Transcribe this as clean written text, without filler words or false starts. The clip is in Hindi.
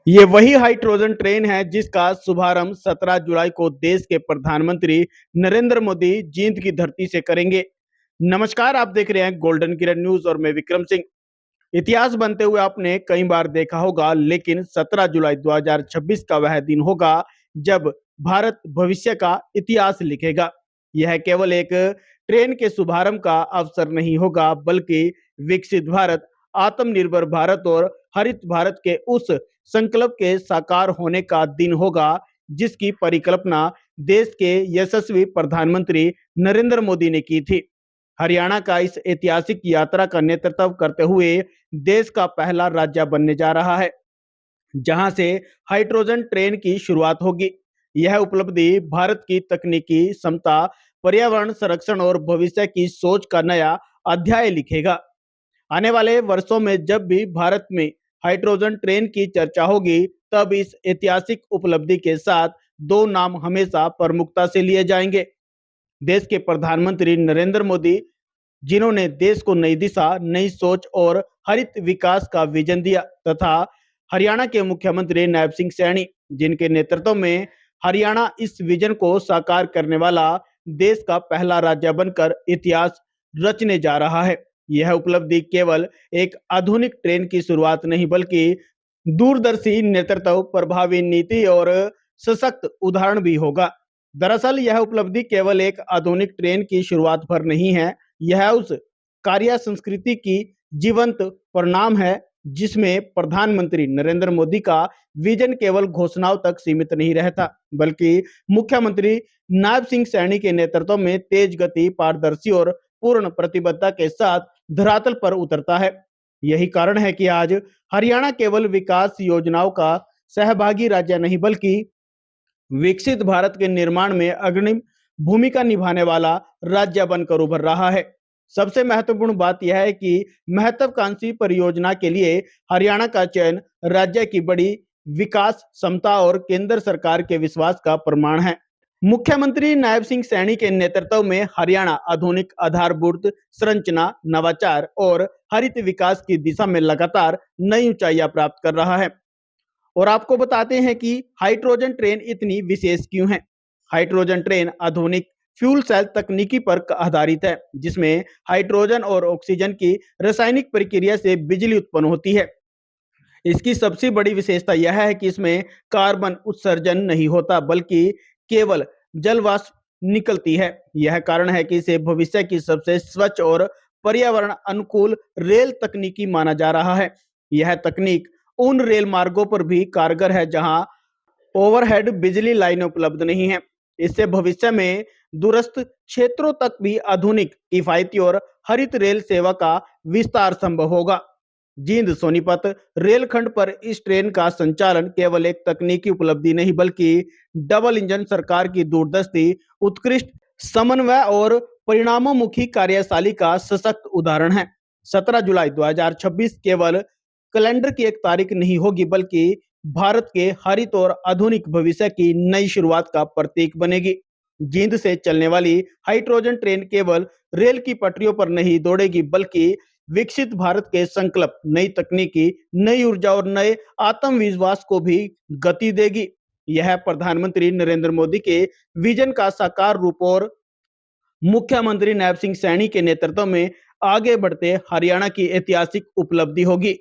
ये वही हाइड्रोजन ट्रेन है जिसका शुभारंभ 17 जुलाई को देश के प्रधानमंत्री नरेंद्र मोदी जींद की धरती से करेंगे। नमस्कार, आप देख रहे हैं गोल्डन किरण न्यूज और मैं विक्रम सिंह। इतिहास बनते हुए आपने कई बार देखा होगा, लेकिन 17 जुलाई 2026 का वह दिन होगा जब भारत भविष्य का इतिहास लिखेगा। यह केवल एक ट्रेन के शुभारंभ का अवसर नहीं होगा, बल्कि विकसित भारत, आत्मनिर्भर भारत और हरित भारत के उस संकल्प के साकार होने का दिन होगा जिसकी परिकल्पना देश के यशस्वी प्रधानमंत्री नरेंद्र मोदी ने की थी। हरियाणा का इस ऐतिहासिक यात्रा का नेतृत्व करते हुए देश का पहला राज्य बनने जा रहा है जहां से हाइड्रोजन ट्रेन की शुरुआत होगी। यह उपलब्धि भारत की तकनीकी क्षमता, पर्यावरण संरक्षण और भविष्य की सोच का नया अध्याय लिखेगा। आने वाले वर्षों में जब भी भारत में हाइड्रोजन ट्रेन की चर्चा होगी, तब इस ऐतिहासिक उपलब्धि के साथ दो नाम हमेशा प्रमुखता से लिए जाएंगे। देश के प्रधानमंत्री नरेंद्र मोदी, जिन्होंने देश को नई दिशा, नई सोच और हरित विकास का विजन दिया, तथा हरियाणा के मुख्यमंत्री नायब सिंह सैनी, जिनके नेतृत्व में हरियाणा इस विजन को साकार करने वाला देश का पहला राज्य बनकर इतिहास रचने जा रहा है। यह उपलब्धि केवल एक आधुनिक ट्रेन की शुरुआत नहीं, बल्कि दूरदर्शी नेतृत्व, प्रभावी नीति और सशक्त उदाहरण भी होगा। दरअसल यह उपलब्धि केवल एक आधुनिक ट्रेन की शुरुआत भर नहीं है, यह उस कार्य संस्कृति की जीवंत परिणाम है जिसमें प्रधानमंत्री नरेंद्र मोदी का विजन केवल घोषणाओं तक सीमित नहीं रहता, बल्कि मुख्यमंत्री नायब सिंह सैनी के नेतृत्व में तेज गति, पारदर्शी और पूर्ण प्रतिबद्धता के साथ धरातल पर उतरता है। यही कारण है कि आज हरियाणा केवल विकास योजनाओं का सहभागी राज्य नहीं, बल्कि विकसित भारत के निर्माण में अग्रणी भूमिका निभाने वाला राज्य बनकर उभर रहा है। सबसे महत्वपूर्ण बात यह है कि महत्वाकांक्षी परियोजना के लिए हरियाणा का चयन राज्य की बड़ी विकास क्षमता और केंद्र सरकार के विश्वास का प्रमाण है। मुख्यमंत्री नायब सिंह सैनी के नेतृत्व में हरियाणा आधुनिक आधारभूत संरचना, नवाचार और हरित विकास की दिशा में लगातार नई ऊंचाइयां प्राप्त कर रहा है। और आपको बताते हैं कि हाइड्रोजन ट्रेन इतनी विशेष क्यों है। हाइड्रोजन ट्रेन आधुनिक फ्यूल सेल तकनीकी पर आधारित है, जिसमें हाइड्रोजन और ऑक्सीजन की रासायनिक प्रक्रिया से बिजली उत्पन्न होती है। इसकी सबसे बड़ी विशेषता यह है कि इसमें कार्बन उत्सर्जन नहीं होता, बल्कि केवल जल वाष्प निकलती है। यह कारण है कि इसे भविष्य की सबसे स्वच्छ और पर्यावरण अनुकूल रेल तकनीकी माना जा रहा है। यह तकनीक उन रेल मार्गों पर भी कारगर है जहां ओवरहेड बिजली लाइन उपलब्ध नहीं है। इससे भविष्य में दूरस्थ क्षेत्रों तक भी आधुनिक, किफायती और हरित रेल सेवा का विस्तार संभव होगा। जींद सोनीपत रेलखंड पर इस ट्रेन का संचालन केवल एक तकनीकी उपलब्धि नहीं, बल्कि डबल इंजन सरकार की दूरदर्शी, उत्कृष्ट समन्वय और परिणामोन्मुखी कार्यशैली का सशक्त उदाहरण है। 17 जुलाई 2026 केवल कैलेंडर की एक तारीख नहीं होगी, बल्कि भारत के हरित और आधुनिक भविष्य की नई शुरुआत का प्रतीक बनेगी। जींद से चलने वाली हाइड्रोजन ट्रेन केवल रेल की पटरियों पर नहीं दौड़ेगी, बल्कि विकसित भारत के संकल्प, नई तकनीकी, नई ऊर्जा और नए आत्मविश्वास को भी गति देगी। यह प्रधानमंत्री नरेंद्र मोदी के विजन का साकार रूप और मुख्यमंत्री नायब सिंह सैनी के नेतृत्व में आगे बढ़ते हरियाणा की ऐतिहासिक उपलब्धि होगी।